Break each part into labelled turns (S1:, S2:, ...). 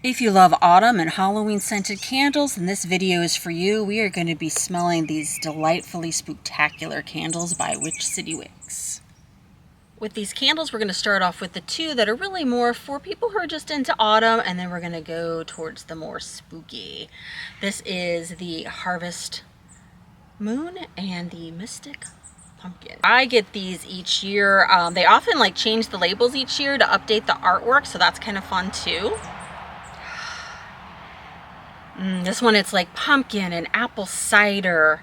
S1: If you love autumn and Halloween scented candles, then this video is for you. We are going to be smelling these delightfully spooktacular candles by City Wicks. With these candles, we're going to start off with the two that are really more for people who are just into autumn, and then we're going to go towards the more spooky. This is the Harvest Moon and the Mystic Pumpkin. I get these each year. They often change the labels each year to update the artwork, so that's kind of fun too. This one, it's like pumpkin and apple cider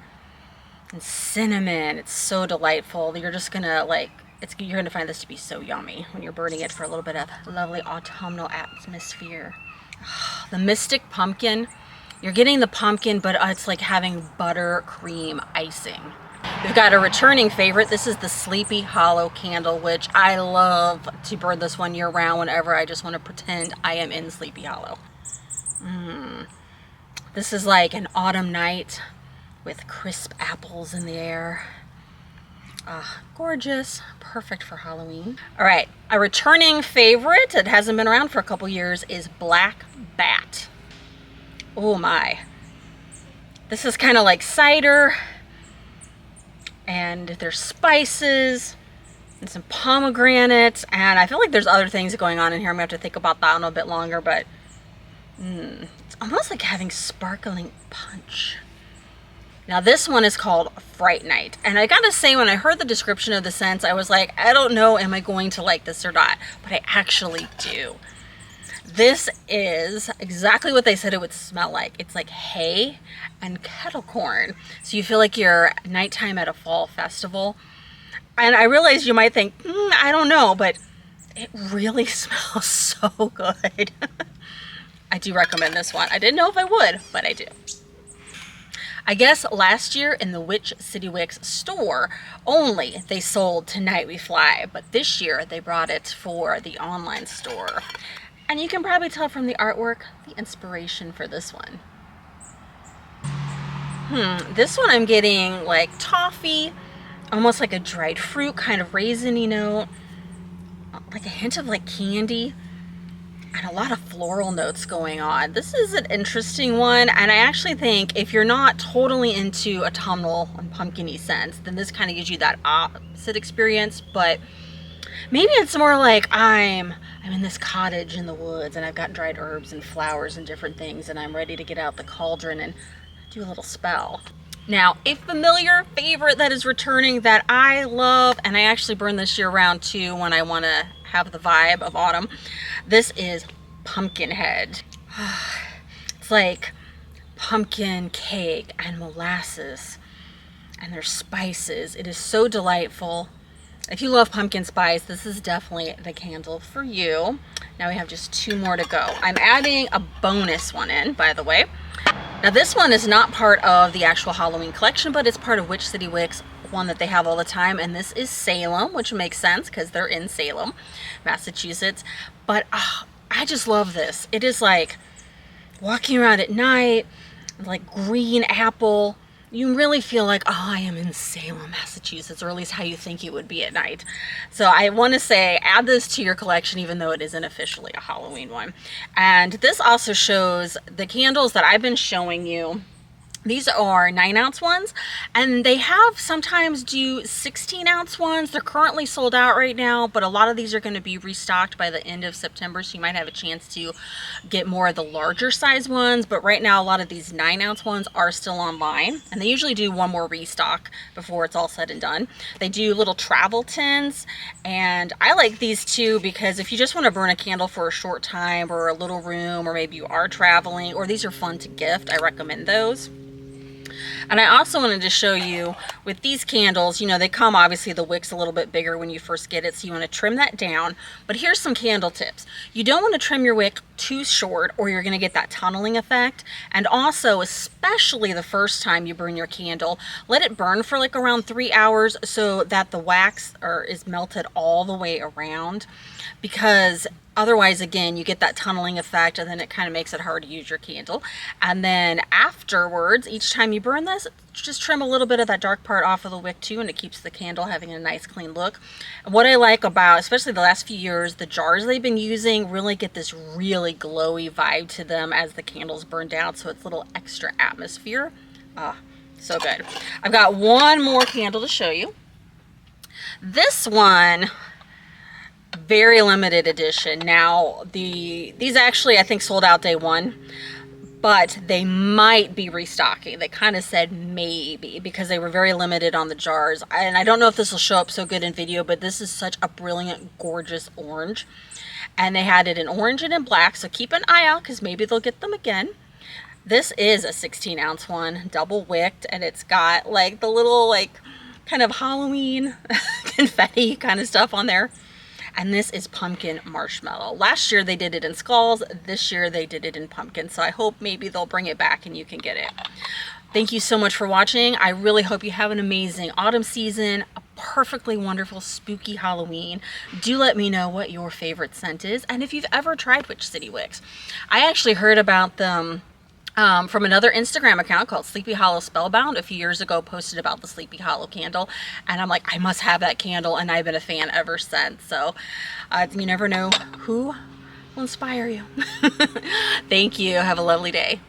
S1: and cinnamon. It's so delightful. You're just gonna you're gonna find this to be so yummy when you're burning it for a little bit of lovely autumnal atmosphere. The Mystic Pumpkin, you're getting the pumpkin, but it's like having buttercream icing. We've got a returning favorite. This is the Sleepy Hollow candle, which I love to burn this one year round whenever I just want to pretend I am in Sleepy Hollow. This is like an autumn night with crisp apples in the air. Gorgeous. Perfect for Halloween. All right, a returning favorite that hasn't been around for a couple years is Black Bat. Oh my. This is kind of like cider, and there's spices and some pomegranates, and I feel like there's other things going on in here. I'm gonna have to think about that one a bit longer, but it's almost like having sparkling punch. Now this one is called Fright Night, and I gotta say, when I heard the description of the scents, I was like, I don't know, am I going to like this or not? But I actually do. This is exactly what they said it would smell like. It's like hay and kettle corn. So you feel like you're nighttime at a fall festival. And I realize you might think, I don't know, but it really smells so good. I do recommend this one. I didn't know if I would, but I do. I guess last year in the City Wicks store only they sold Tonight We Fly, but this year they brought it for the online store. And you can probably tell from the artwork the inspiration for this one. This one I'm getting like toffee, almost like a dried fruit kind of raisiny note, like a hint of like candy, and a lot of floral notes going on. This is an interesting one, and I actually think if you're not totally into autumnal and pumpkin-y scents, then this kind of gives you that opposite experience. But maybe it's more like I'm in this cottage in the woods, and I've got dried herbs and flowers and different things, and I'm ready to get out the cauldron and do a little spell. Now, a familiar favorite that is returning that I love, and I actually burn this year round too when I want to have the vibe of autumn, this is Pumpkinhead. It's like pumpkin cake and molasses, and there's spices. It is so delightful. If you love pumpkin spice, this is definitely the candle for you. Now we have just two more to go. I'm adding a bonus one in, by the way. Now this one is not part of the actual Halloween collection, but it's part of City Wicks, one that they have all the time, and this is Salem, which makes sense because they're in Salem, Massachusetts. But I just love this. It is like walking around at night, like green apple. You really feel like, I am in Salem, Massachusetts, or at least how you think you would be at night. So I want to say, add this to your collection, even though it isn't officially a Halloween one. And this also shows the candles that I've been showing you. These are 9-ounce ones, and they have sometimes do 16-ounce ones. They're currently sold out right now, but a lot of these are going to be restocked by the end of September, so you might have a chance to get more of the larger size ones. But right now, a lot of these 9-ounce ones are still online, and they usually do one more restock before it's all said and done. They do little travel tins, and I like these too because if you just want to burn a candle for a short time or a little room, or maybe you are traveling, or these are fun to gift, I recommend those. And I also wanted to show you with these candles, you know, they come obviously the wick's a little bit bigger when you first get it, so you want to trim that down. But here's some candle tips. You don't want to trim your wick too short or you're going to get that tunneling effect. And also, especially the first time you burn your candle, let it burn for like around 3 hours so that the wax is melted all the way around, because otherwise, again, you get that tunneling effect, and then it kind of makes it hard to use your candle. And then afterwards, each time you burn this, just trim a little bit of that dark part off of the wick too, and it keeps the candle having a nice clean look. And what I like about, especially the last few years, the jars they've been using really get this really really glowy vibe to them as the candles burn down, so it's a little extra atmosphere. Ah, so good. I've got one more candle to show you. This one, very limited edition. Now, these actually I think sold out day one, but they might be restocking. They kind of said maybe because they were very limited on the jars. And I don't know if this will show up so good in video, but this is such a brilliant, gorgeous orange. And they had it in orange and in black, so keep an eye out because maybe they'll get them again. This is a 16-ounce one, double wicked, and it's got like the little like kind of Halloween confetti kind of stuff on there. And this is pumpkin marshmallow. Last year they did it in skulls. This year they did it in pumpkin. So I hope maybe they'll bring it back and you can get it. Thank you so much for watching. I really hope you have an amazing autumn season, a perfectly wonderful spooky Halloween. Do let me know what your favorite scent is and if you've ever tried City Wicks. I actually heard about them from another Instagram account called Sleepy Hollow Spellbound. A few years ago posted about the Sleepy Hollow candle, and I'm like, I must have that candle, and I've been a fan ever since. So you never know who will inspire you. Thank you. Have a lovely day.